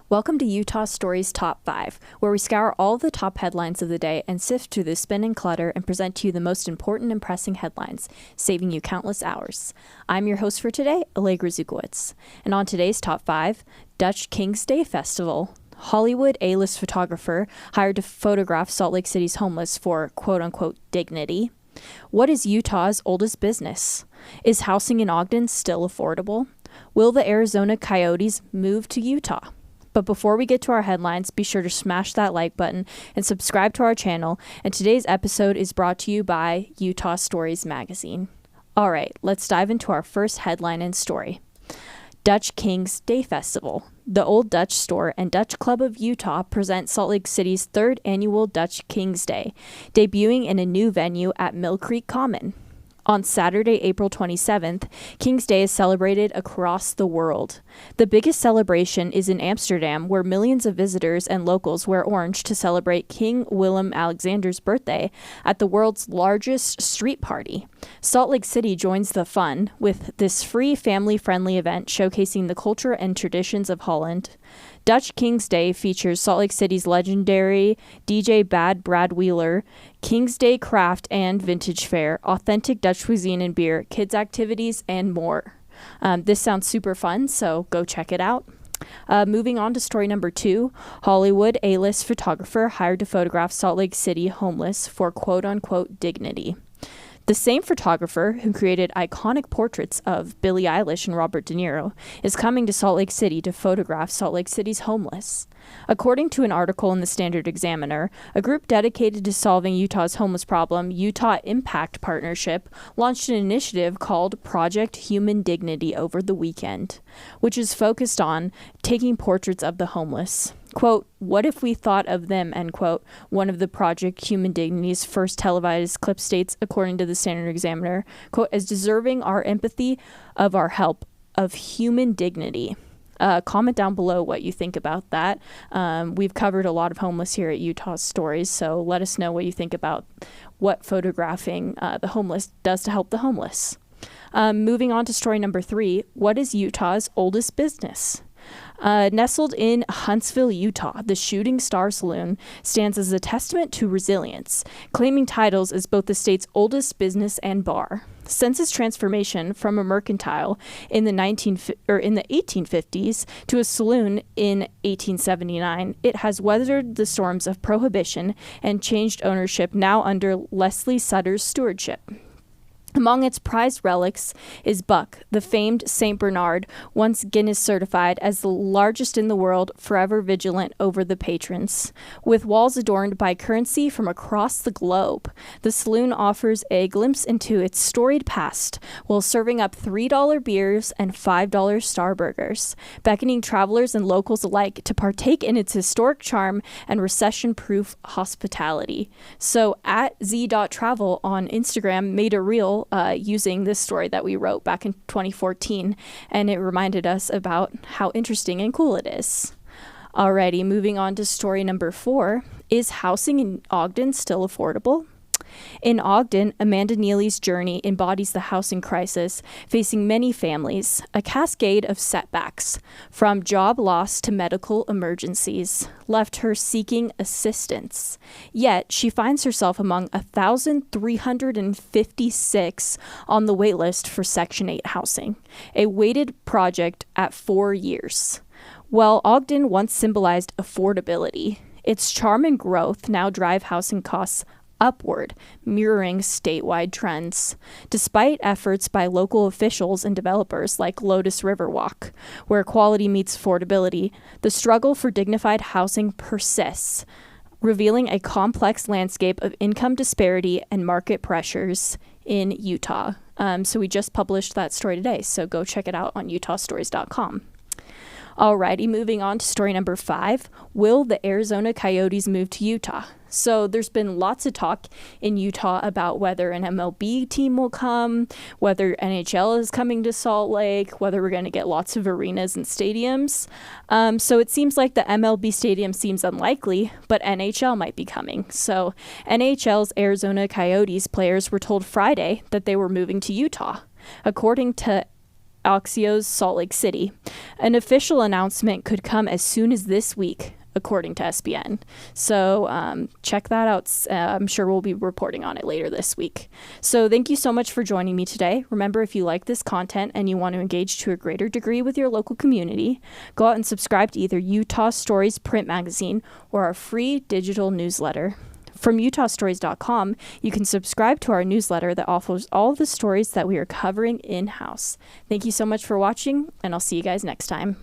Welcome to Utah Stories Top 5, where we scour all the top headlines of the day and sift through the spin and clutter and present to you the most important and pressing headlines, saving you countless hours. I'm your host for today, Allegra Zukowitz. And on today's Top 5, Dutch King's Day Festival. Hollywood A-list photographer hired to photograph Salt Lake City's homeless for quote-unquote dignity. What is Utah's oldest business? Is housing in Ogden still affordable? Will the Arizona Coyotes move to Utah? But before we get to our headlines, be sure to smash that like button and subscribe to our channel. And today's episode is brought to you by Utah Stories Magazine. All right, let's dive into our first headline and story. Dutch King's Day Festival. The Old Dutch Store and Dutch Club of Utah present Salt Lake City's third annual Dutch King's Day, debuting in a new venue at Mill Creek Common. On Saturday, April 27th, King's Day is celebrated across the world. The biggest celebration is in Amsterdam, where millions of visitors and locals wear orange to celebrate King Willem-Alexander's birthday at the world's largest street party. Salt Lake City joins the fun with this free, family-friendly event showcasing the culture and traditions of Holland. Dutch King's Day features Salt Lake City's legendary DJ Bad Brad Wheeler, King's Day craft and vintage fair, authentic Dutch cuisine and beer, kids activities, and more. This sounds super fun, so go check it out. Moving on to story number 2, Hollywood A-list photographer hired to photograph Salt Lake City homeless for quote-unquote dignity. The same photographer who created iconic portraits of Billie Eilish and Robert De Niro is coming to Salt Lake City to photograph Salt Lake City's homeless. According to an article in the Standard Examiner, a group dedicated to solving Utah's homeless problem, Utah Impact Partnership, launched an initiative called Project Human Dignity over the weekend, which is focused on taking portraits of the homeless. Quote, "What if we thought of them," end quote, one of the Project Human Dignity's first televised clip states, according to the Standard Examiner, quote, "as deserving our empathy, of our help, of human dignity." Comment down below what you think about that. We've covered a lot of homeless here at Utah Stories, so let us know what you think about what photographing the homeless does to help the homeless. Moving on to story number 3, what is Utah's oldest business? Nestled in Huntsville, Utah, the Shooting Star Saloon stands as a testament to resilience, claiming titles as both the state's oldest business and bar. Since its transformation from a mercantile in the 1850s to a saloon in 1879, it has weathered the storms of prohibition and changed ownership, now under Leslie Sutter's stewardship. Among its prized relics is Buck, the famed St. Bernard, once Guinness certified as the largest in the world, forever vigilant over the patrons. With walls adorned by currency from across the globe, the saloon offers a glimpse into its storied past while serving up $3 beers and $5 Star Burgers, beckoning travelers and locals alike to partake in its historic charm and recession-proof hospitality. So at z.travel on Instagram made a reel using this story that we wrote back in 2014, and it reminded us about how interesting and cool it is. Alrighty, moving on to story number 4. Is housing in Ogden still affordable? In Ogden, Amanda Neely's journey embodies the housing crisis facing many families, a cascade of setbacks, from job loss to medical emergencies, left her seeking assistance. Yet, she finds herself among 1,356 on the waitlist for Section 8 housing, a weighted project at 4 years. While Ogden once symbolized affordability, its charm and growth now drive housing costs upward, mirroring statewide trends. Despite efforts by local officials and developers like Lotus Riverwalk, where quality meets affordability, the struggle for dignified housing persists, revealing a complex landscape of income disparity and market pressures in Utah. So we just published that story today, so go check it out on utahstories.com. Alrighty, moving on to story number 5. Will the Arizona Coyotes move to Utah? So there's been lots of talk in Utah about whether an MLB team will come, whether NHL is coming to Salt Lake, whether we're going to get lots of arenas and stadiums. So it seems like the MLB stadium seems unlikely, but NHL might be coming. So NHL's Arizona Coyotes players were told Friday that they were moving to Utah. According to Axios Salt Lake City. An official announcement could come as soon as this week, according to SBN. So check that out. I'm sure we'll be reporting on it later this week. So thank you so much for joining me today. Remember, if you like this content and you want to engage to a greater degree with your local community, go out and subscribe to either Utah Stories print magazine or our free digital newsletter. From utahstories.com, you can subscribe to our newsletter that offers all the stories that we are covering in-house. Thank you so much for watching, and I'll see you guys next time.